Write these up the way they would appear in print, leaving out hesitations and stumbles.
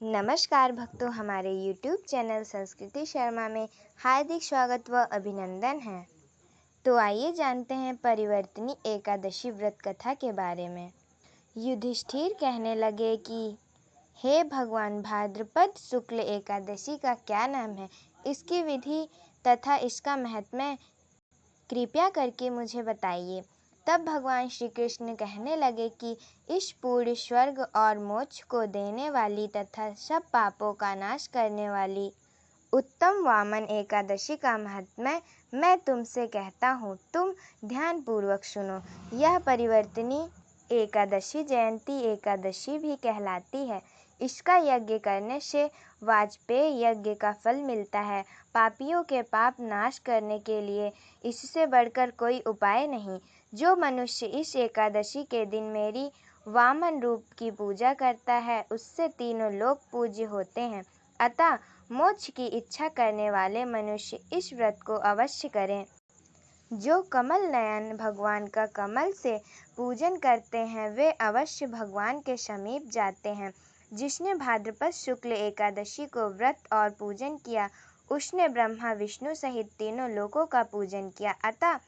नमस्कार भक्तों, हमारे YouTube चैनल संस्कृति शर्मा में हार्दिक स्वागत व अभिनंदन है। तो आइए जानते हैं परिवर्तनी एकादशी व्रत कथा के बारे में। युधिष्ठिर कहने लगे कि हे भगवान, भाद्रपद शुक्ल एकादशी का क्या नाम है, इसकी विधि तथा इसका महत्म्य कृपया करके मुझे बताइए। तब भगवान श्री कृष्ण कहने लगे कि इस पूर्ण स्वर्ग और मोक्ष को देने वाली तथा सब पापों का नाश करने वाली उत्तम वामन एकादशी का महात्म्य मैं तुमसे कहता हूँ, तुम ध्यान पूर्वक सुनो। यह परिवर्तनी एकादशी जयंती एकादशी भी कहलाती है। इसका यज्ञ करने से वाजपेय यज्ञ का फल मिलता है। पापियों के पाप नाश करने के लिए इससे बढ़कर कोई उपाय नहीं। जो मनुष्य इस एकादशी के दिन मेरी वामन रूप की पूजा करता है, उससे तीनों लोक पूज्य होते हैं। अतः मोक्ष की इच्छा करने वाले मनुष्य इस व्रत को अवश्य करें। जो कमल नयन भगवान का कमल से पूजन करते हैं, वे अवश्य भगवान के समीप जाते हैं। जिसने भाद्रपद शुक्ल एकादशी को व्रत और पूजन किया, उसने ब्रह्मा विष्णु सहित तीनों लोकों का पूजन किया। अतः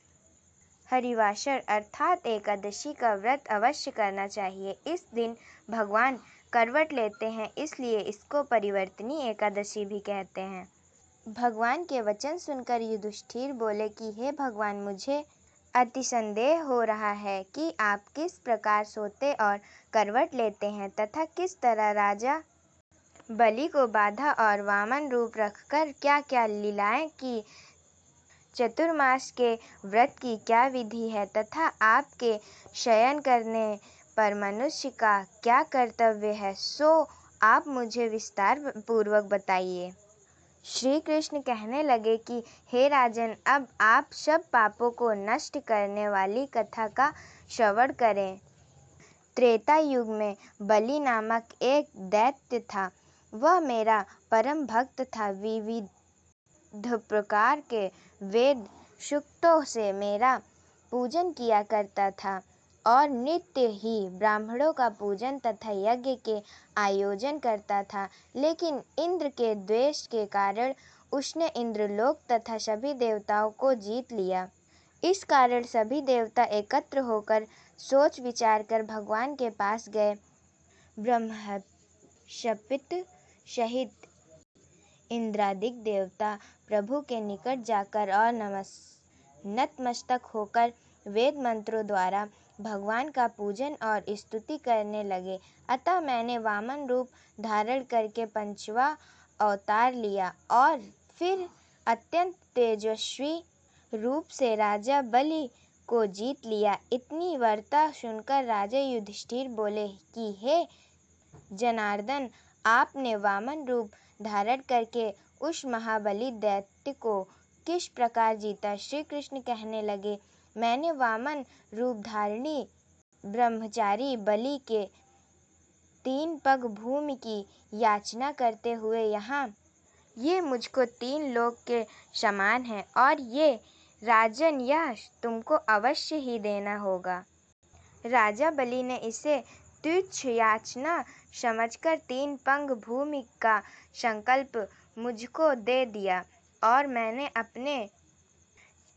हरिवासर अर्थात एकादशी का व्रत अवश्य करना चाहिए। इस दिन भगवान करवट लेते हैं, इसलिए इसको परिवर्तनी एकादशी भी कहते हैं। भगवान के वचन सुनकर युधिष्ठिर बोले कि हे भगवान, मुझे अति संदेह हो रहा है कि आप किस प्रकार सोते और करवट लेते हैं तथा किस तरह राजा बलि को बाधा और वामन रूप रखकर क्या क्या लीलाएं की। चतुर्मास के व्रत की क्या विधि है तथा आपके शयन करने पर मनुष्य का क्या कर्तव्य है, सो आप मुझे विस्तार पूर्वक बताइए। श्री कृष्ण कहने लगे कि हे राजन, अब आप सब पापों को नष्ट करने वाली कथा का श्रवण करें। त्रेता युग में बलि नामक एक दैत्य था। वह मेरा परम भक्त था। विविध प्रकार के वेद सूक्तों से मेरा पूजन किया करता था और नित्य ही ब्राह्मणों का पूजन तथा यज्ञ के आयोजन करता था। लेकिन इंद्र के द्वेष के कारण उसने इंद्रलोक तथा सभी देवताओं को जीत लिया। इस कारण सभी देवता एकत्र होकर सोच विचार कर भगवान के पास गए। ब्रह्मशपित सहित इंद्रादिक देवता प्रभु के निकट जाकर और नतमस्तक होकर वेद मंत्रों द्वारा भगवान का पूजन और स्तुति करने लगे। अतः मैंने वामन रूप धारण करके पंचवा अवतार लिया और फिर अत्यंत तेजस्वी रूप से राजा बलि को जीत लिया। इतनी वार्ता सुनकर राजा युधिष्ठिर बोले कि हे जनार्दन, आपने वामन रूप धारण करके उस महाबली दैत्य को किस प्रकार जीता। श्री कृष्ण कहने लगे, मैंने वामन रूप धारिणी ब्रह्मचारी बलि के 3 पग भूमि की याचना करते हुए यहाँ ये मुझको 3 लोक के समान है और ये राजन यह तुमको अवश्य ही देना होगा। राजा बलि ने इसे तुच्छ याचना समझकर 3 पंग भूमि का संकल्प मुझको दे दिया और मैंने अपने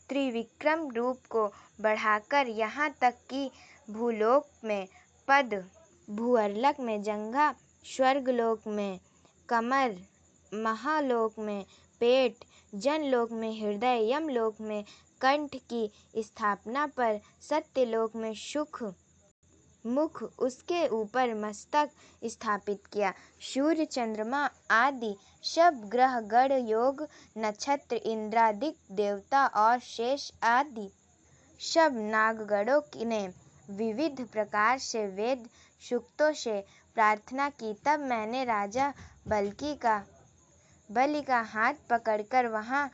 त्रिविक्रम रूप को बढ़ाकर यहाँ तक कि भूलोक में पद, भूअरलक में जंघा, स्वर्गलोक में कमर, महालोक में पेट, जनलोक में हृदय, यमलोक में कंठ की स्थापना पर सत्यलोक में सुख मुख, उसके ऊपर मस्तक स्थापित किया। सूर्य, चंद्रमा आदि सब ग्रह, गण, योग, नक्षत्र, इंद्रादिक देवता और शेष आदि सब नागगणों ने विविध प्रकार से वेद सूक्तों से प्रार्थना की। तब मैंने राजा बलि का हाथ पकड़कर वहाँ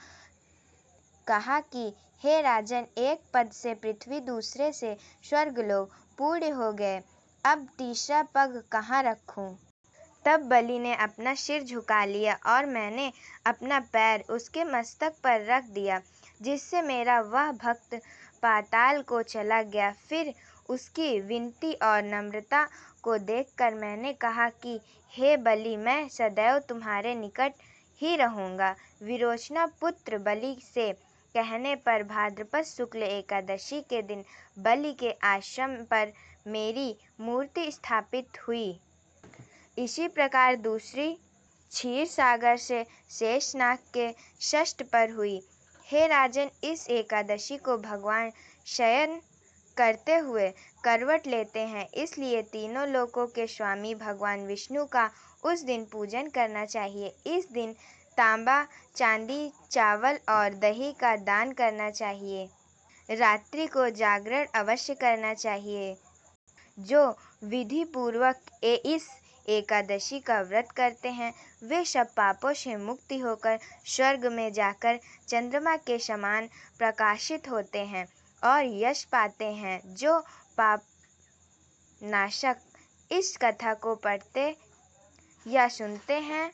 कहा कि हे राजन, एक पद से पृथ्वी, दूसरे से स्वर्गलोक पूर्ण हो गए, अब तीसरा पग कहाँ रखूं। तब बलि ने अपना सिर झुका लिया और मैंने अपना पैर उसके मस्तक पर रख दिया, जिससे मेरा वह भक्त पाताल को चला गया। फिर उसकी विनती और नम्रता को देखकर मैंने कहा कि हे बलि, मैं सदैव तुम्हारे निकट ही रहूँगा। विरोचना पुत्र बलि से कहने पर भाद्रपद शुक्ल एकादशी के दिन बलि के आश्रम पर मेरी मूर्ति स्थापित हुई। इसी प्रकार दूसरी क्षीर सागर से शेषनाग के षष्ठ पर हुई। हे राजन, इस एकादशी को भगवान शयन करते हुए करवट लेते हैं, इसलिए तीनों लोकों के स्वामी भगवान विष्णु का उस दिन पूजन करना चाहिए। इस दिन तांबा, चांदी, चावल और दही का दान करना चाहिए। रात्रि को जागरण अवश्य करना चाहिए। जो विधि पूर्वक इस एकादशी का व्रत करते हैं वे सब पापों से मुक्ति होकर स्वर्ग में जाकर चंद्रमा के समान प्रकाशित होते हैं और यश पाते हैं। जो पाप नाशक इस कथा को पढ़ते या सुनते हैं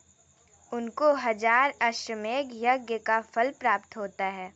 उनको 1000 अश्वमेध यज्ञ का फल प्राप्त होता है।